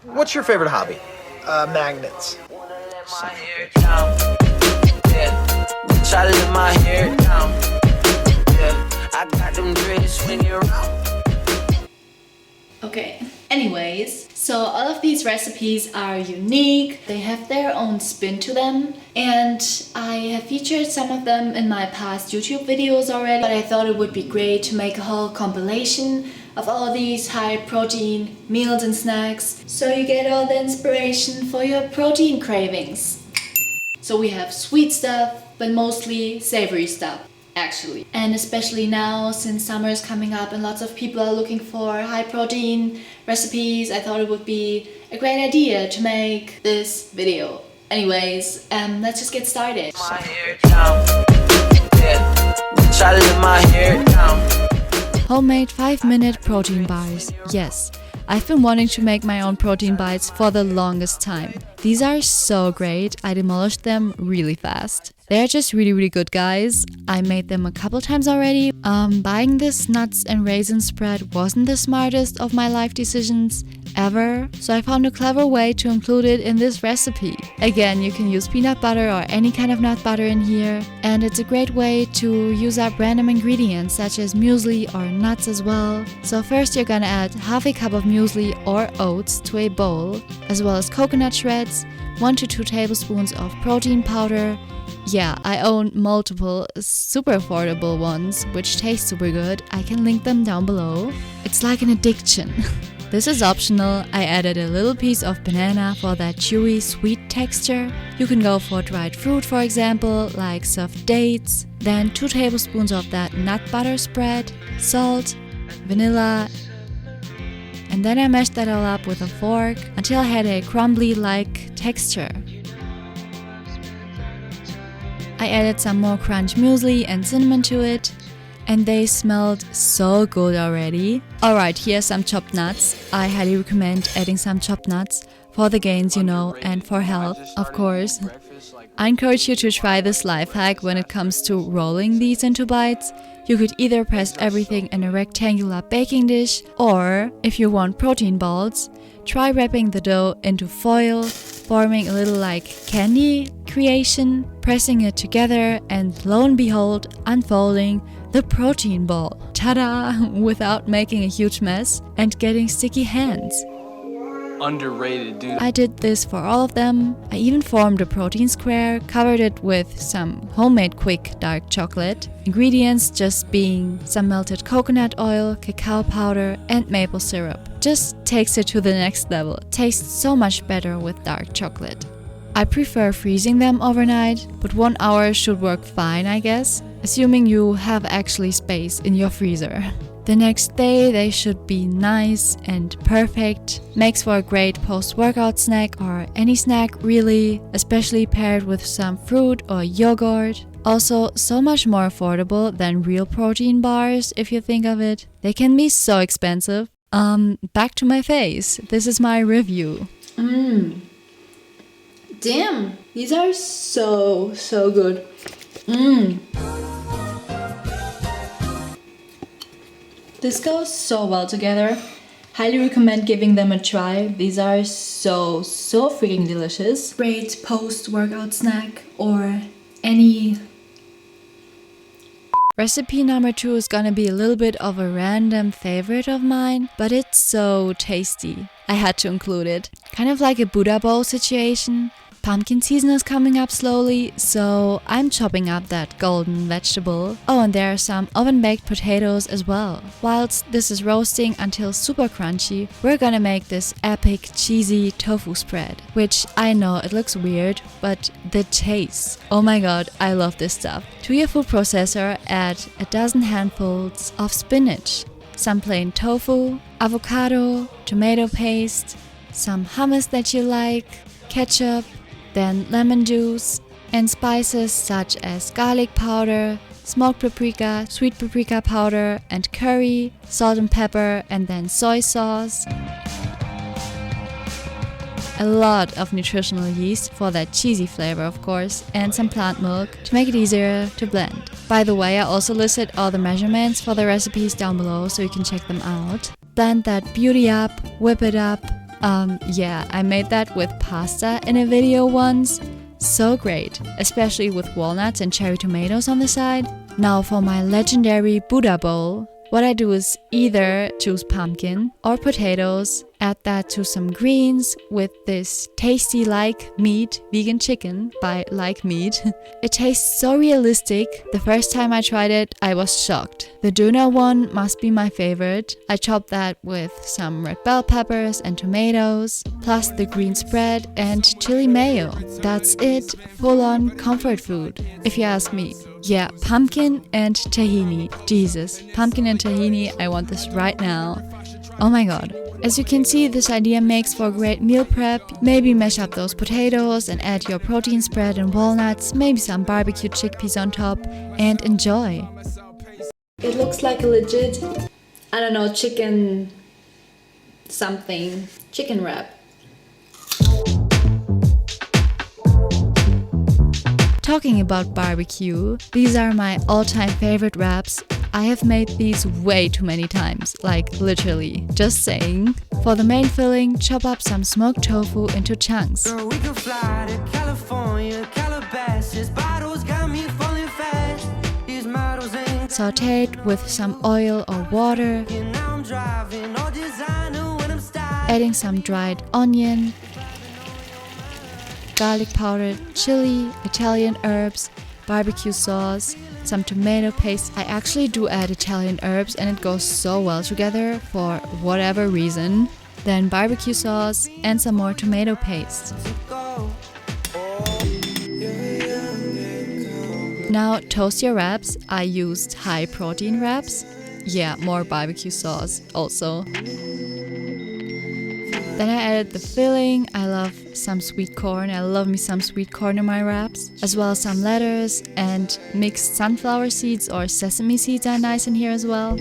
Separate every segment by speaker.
Speaker 1: What's your favorite hobby?
Speaker 2: Magnets.
Speaker 3: Okay, anyways, so all of these recipes are unique, they have their own spin to them, and I have featured some of them in my past YouTube videos already, but I thought it would be great to make a whole compilation of all these high protein meals and snacks, so you get all the inspiration for your protein cravings. So we have sweet stuff, but mostly savory stuff. Actually, and especially now since summer is coming up and lots of people are looking for high protein recipes, I thought it would be a great idea to make this video. Anyways, let's just get started.
Speaker 4: Homemade 5-minute protein bars. Yes, I've been wanting to make my own protein bites for the longest time. These are so great, I demolished them really fast. They're just really good, guys. I made them a couple times already. Buying this nuts and raisin spread wasn't the smartest of my life decisions ever, so I found a clever way to include it in this recipe. Again, you can use peanut butter or any kind of nut butter in here, and it's a great way to use up random ingredients such as muesli or nuts as well. So first you're gonna add half a cup of muesli or oats to a bowl, as well as coconut shreds, 1 to 2 tablespoons of protein powder. Yeah, I own multiple super affordable ones, which taste super good. I can link them down below. It's like an addiction. This is optional. I added a little piece of banana for that chewy, sweet texture. You can go for dried fruit, for example, like soft dates. Then 2 tablespoons of that nut butter spread, salt, vanilla, and then I mashed that all up with a fork until I had a crumbly-like texture. I added some more crunch muesli and cinnamon to it, and they smelled so good already. Alright, here's some chopped nuts. I highly recommend adding some chopped nuts for the gains, you know, and for health, of course. I encourage you to try this life hack when it comes to rolling these into bites. You could either press everything in a rectangular baking dish, or if you want protein balls, try wrapping the dough into foil, forming a little like candy creation, pressing it together, and lo and behold, unfolding the protein ball. Ta-da! Without making a huge mess and getting sticky hands.
Speaker 1: Underrated, dude.
Speaker 4: I did this for all of them. I even formed a protein square, covered it with some homemade quick dark chocolate. Ingredients just being some melted coconut oil, cacao powder, and maple syrup. Just takes it to the next level. Tastes so much better with dark chocolate. I prefer freezing them overnight, but 1 hour should work fine, I guess, assuming you have actually space in your freezer. The next day they should be nice and perfect. Makes for a great post-workout snack or any snack really, especially paired with some fruit or yogurt. Also, so much more affordable than real protein bars if you think of it. They can be so expensive. Back to my face. This is my review.
Speaker 3: Damn, these are so good. This goes so well together. Highly recommend giving them a try. These are so freaking delicious. Great post-workout snack or any...
Speaker 4: Recipe number 2 is gonna be a little bit of a random favorite of mine, but it's so tasty. I had to include it. Kind of like a Buddha bowl situation. Pumpkin season is coming up slowly, so I'm chopping up that golden vegetable. Oh, and there are some oven-baked potatoes as well. Whilst this is roasting until super crunchy, we're gonna make this epic cheesy tofu spread, which I know it looks weird, but the taste. Oh my god, I love this stuff. To your food processor, add a dozen handfuls of spinach, some plain tofu, avocado, tomato paste, some hummus that you like, ketchup, then lemon juice, and spices such as garlic powder, smoked paprika, sweet paprika powder, and curry, salt and pepper, and then soy sauce. A lot of nutritional yeast for that cheesy flavor, of course, and some plant milk to make it easier to blend. By the way, I also listed all the measurements for the recipes down below so you can check them out. Blend that beauty up, whip it up. Yeah, I made that with pasta in a video once. So great, especially with walnuts and cherry tomatoes on the side. Now for my legendary Buddha bowl. What I do is either choose pumpkin or potatoes, add that to some greens with this tasty like meat, vegan chicken by like meat. It tastes so realistic. The first time I tried it, I was shocked. The tuna one must be my favorite. I chopped that with some red bell peppers and tomatoes, plus the green spread and chili mayo. That's it, full on comfort food, if you ask me. Yeah, pumpkin and tahini. Jesus, pumpkin and tahini, I want this right now. Oh my god. As you can see, this idea makes for great meal prep. Maybe mash up those potatoes and add your protein spread and walnuts, maybe some barbecue chickpeas on top, and enjoy.
Speaker 3: It looks like a legit, I don't know, chicken something, chicken wrap.
Speaker 4: Talking about barbecue, these are my all-time favorite wraps. I have made these way too many times, like literally, just saying. For the main filling, chop up some smoked tofu into chunks.
Speaker 2: Girl, we could fly to California, Calabasas, bottles got me falling fast. These models ain't
Speaker 4: Saute it with some oil or water,
Speaker 2: now I'm driving all designer when I'm styling.
Speaker 4: adding some dried onion, garlic powder, chili, Italian herbs, barbecue sauce, some tomato paste. I actually do add Italian herbs and it goes so well together for whatever reason. Then barbecue sauce and some more tomato paste. Now toast your wraps. I used high protein wraps. Yeah, more barbecue sauce also. Then I added the filling. I love some sweet corn. I love me some sweet corn in my wraps. As well as some lettuce and mixed sunflower seeds or sesame seeds are nice in here as well.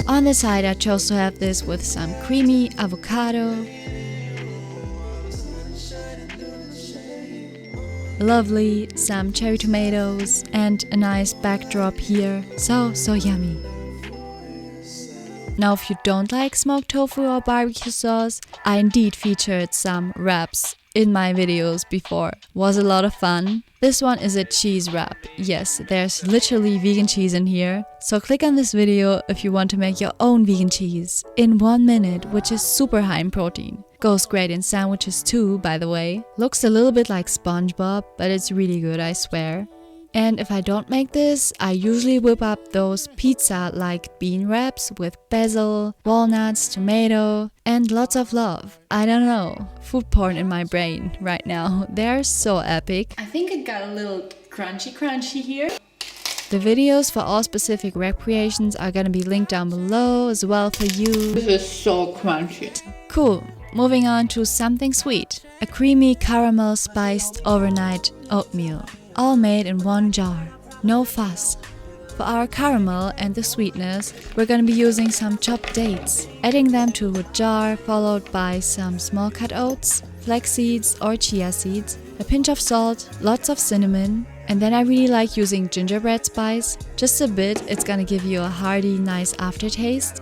Speaker 4: On the side I chose to have this with some creamy avocado. Lovely, some cherry tomatoes and a nice backdrop here. So yummy. Now if you don't like smoked tofu or barbecue sauce, I indeed featured some wraps in my videos before. Was a lot of fun. This one is a cheese wrap. Yes, there's literally vegan cheese in here. So click on this video if you want to make your own vegan cheese in 1 minute, which is super high in protein. Goes great in sandwiches too, by the way. Looks a little bit like SpongeBob, but it's really good, I swear. And if I don't make this, I usually whip up those pizza-like bean wraps with basil, walnuts, tomato, and lots of love. I don't know, food porn in my brain right now. They're so epic.
Speaker 3: I think it got a little crunchy here.
Speaker 4: The videos for all specific wrap creations are gonna be linked down below as well for you.
Speaker 3: This is so crunchy.
Speaker 4: Cool. Moving on to something sweet. A creamy caramel spiced overnight oatmeal. All made in one jar. No fuss. For our caramel and the sweetness, we're gonna be using some chopped dates. Adding them to a jar followed by some small cut oats, flax seeds or chia seeds, a pinch of salt, lots of cinnamon, and then I really like using gingerbread spice. Just a bit, it's gonna give you a hearty, nice aftertaste.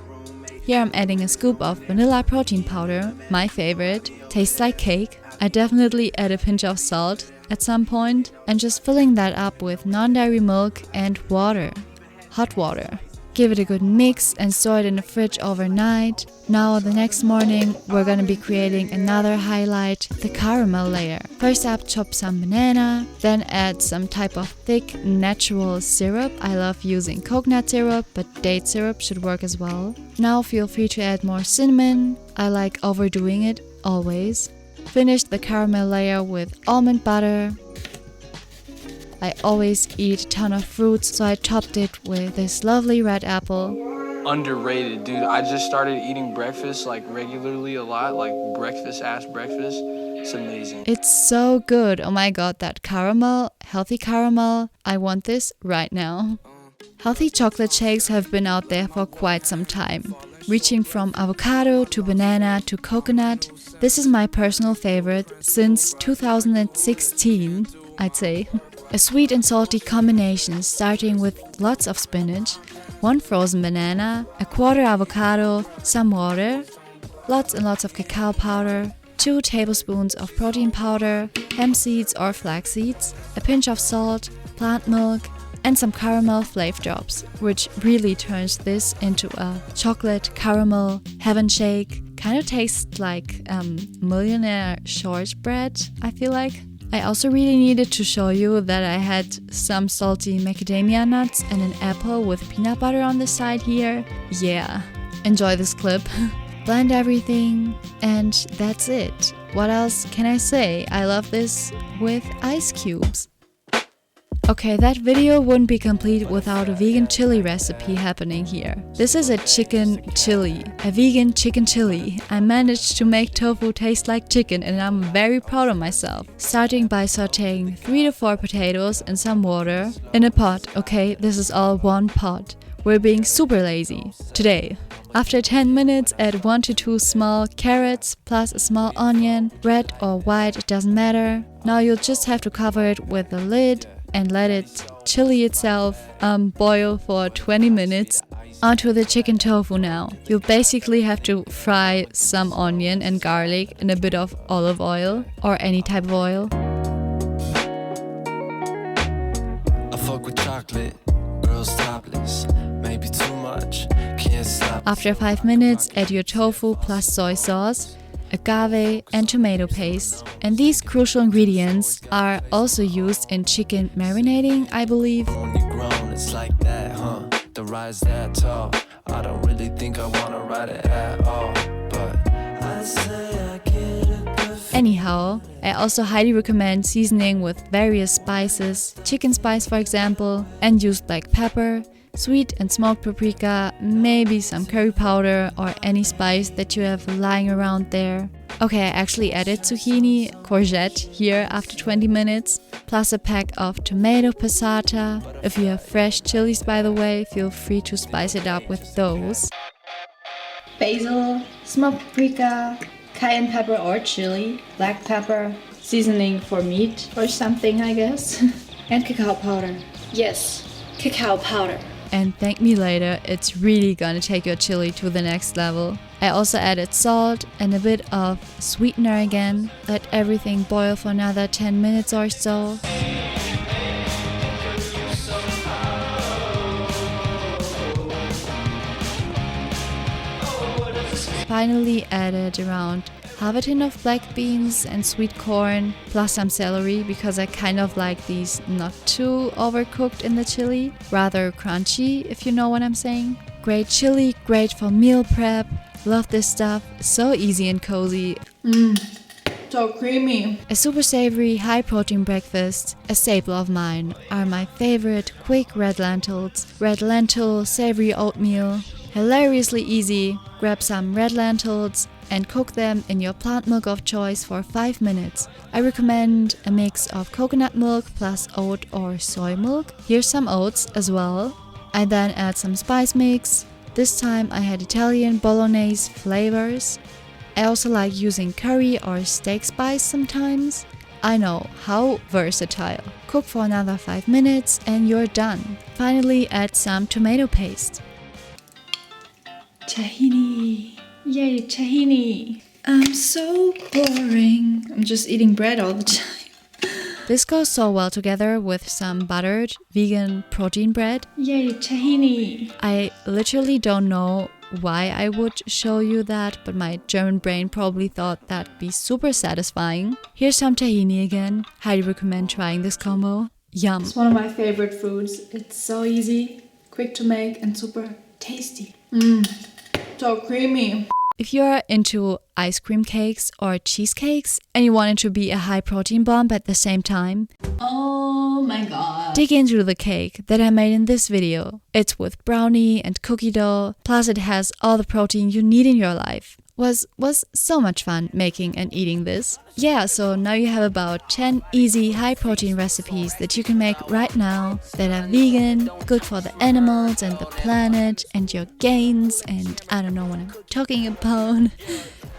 Speaker 4: Here I'm adding a scoop of vanilla protein powder, my favorite. Tastes like cake. I definitely add a pinch of salt at some point and just filling that up with non-dairy milk and water. Hot water. Give it a good mix and store it in the fridge overnight. Now the next morning we're gonna be creating another highlight, the caramel layer. First up, chop some banana, then add some type of thick natural syrup. I love using coconut syrup, but date syrup should work as well. Now feel free to add more cinnamon. I like overdoing it always. Finish the caramel layer with almond butter. I always eat a ton of fruits, so I topped it with this lovely red apple.
Speaker 1: Underrated, dude. I just started eating breakfast like regularly a lot, like breakfast. It's amazing.
Speaker 4: It's so good. Oh my god, that caramel, healthy caramel. I want this right now. Healthy chocolate shakes have been out there for quite some time. Reaching from avocado to banana to coconut. This is my personal favorite since 2016, I'd say. A sweet and salty combination starting with lots of spinach, 1 frozen banana, a quarter avocado, some water, lots and lots of cacao powder, 2 tablespoons of protein powder, hemp seeds or flax seeds, a pinch of salt, plant milk, and some caramel flavor drops, which really turns this into a chocolate caramel heaven shake. Kind of tastes like millionaire shortbread, I feel like. I also really needed to show you that I had some salty macadamia nuts and an apple with peanut butter on the side here. Yeah, enjoy this clip. Blend everything, and that's it. What else can I say? I love this with ice cubes. Okay, that video wouldn't be complete without a vegan chili recipe happening here. This is a chicken chili, a vegan chicken chili. I managed to make tofu taste like chicken and I'm very proud of myself. Starting by sauteing 3 to 4 potatoes in some water in a pot. Okay, this is all one pot. We're being super lazy today. After 10 minutes, add 1 to 2 small carrots plus a small onion, red or white, it doesn't matter. Now you'll just have to cover it with a lid and let it chili itself boil for 20 minutes. Onto the chicken tofu now. You basically have to fry some onion and garlic in a bit of olive oil or any type of oil.
Speaker 2: I fuck with chocolate, girls topless, maybe too much, can't stop.
Speaker 4: After 5 minutes, add your tofu plus soy sauce, agave and tomato paste. And these crucial ingredients are also used in chicken marinating, I believe.
Speaker 2: Only grown, it's like that, huh? The rise that tall. I don't really think I wanna ride it at all, but I say I get it perfect.
Speaker 4: Anyhow, I also highly recommend seasoning with various spices, chicken spice for example, and use black pepper, sweet and smoked paprika, maybe some curry powder or any spice that you have lying around there. Okay, I actually added zucchini, courgette here after 20 minutes, plus a pack of tomato passata. If you have fresh chilies, by the way, feel free to spice it up with those. Basil, smoked paprika, cayenne pepper or chili, black pepper, seasoning for meat or something I guess, and cacao powder. Yes, cacao powder. And thank me later, it's really gonna take your chili to the next level. I also added salt and a bit of sweetener again. Let everything boil for another 10 minutes or so. Finally added around half a tin of black beans and sweet corn, plus some celery because I kind of like these not too overcooked in the chili, rather crunchy if you know what I'm saying. Great chili, great for meal prep. Love this stuff, so easy and cozy.
Speaker 3: So creamy.
Speaker 4: A super savory, high protein breakfast, a staple of mine, are my favorite quick red lentils. Red lentil, savory oatmeal. Hilariously easy. Grab some red lentils and cook them in your plant milk of choice for 5 minutes. I recommend a mix of coconut milk plus oat or soy milk. Here's some oats as well. I then add some spice mix. This time I had Italian bolognese flavors. I also like using curry or steak spice sometimes. I know, how versatile. Cook for another 5 minutes and you're done. Finally add some tomato paste.
Speaker 3: Tahini. Yay, tahini. I'm so boring. I'm just eating bread all the time.
Speaker 4: This goes so well together with some buttered vegan protein bread.
Speaker 3: Yay, tahini.
Speaker 4: I literally don't know why I would show you that, but my German brain probably thought that'd be super satisfying. Here's some tahini again. Highly recommend trying this combo. Yum.
Speaker 3: It's one of my favorite foods. It's so easy, quick to make, and super tasty. So creamy.
Speaker 4: If you're into ice cream cakes or cheesecakes and you want it to be a high protein bomb at the same time,
Speaker 3: Oh my god.
Speaker 4: dig into the cake that I made in this video. It's with brownie and cookie dough, plus it has all the protein you need in your life. Was so much fun making and eating this. Yeah, so now you have about 10 easy high protein recipes that you can make right now that are vegan, good for the animals and the planet and your gains, and I don't know what I'm talking about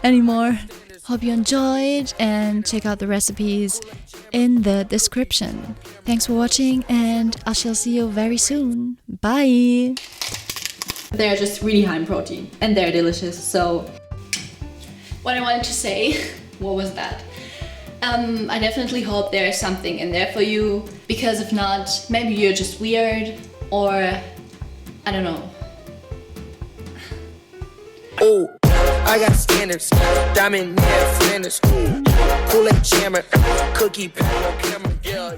Speaker 4: anymore. Hope you enjoyed and check out the recipes in the description. Thanks for watching and I shall see you very soon. Bye!
Speaker 3: They're just really high in protein and they're delicious. So what I wanted to say, what was that? I definitely hope there's something in there for you, because if not, maybe you're just weird, or I don't know.
Speaker 5: Oh, I got standards, diamond nail Flanders, Choolate Shake, cookie, camera, yeah.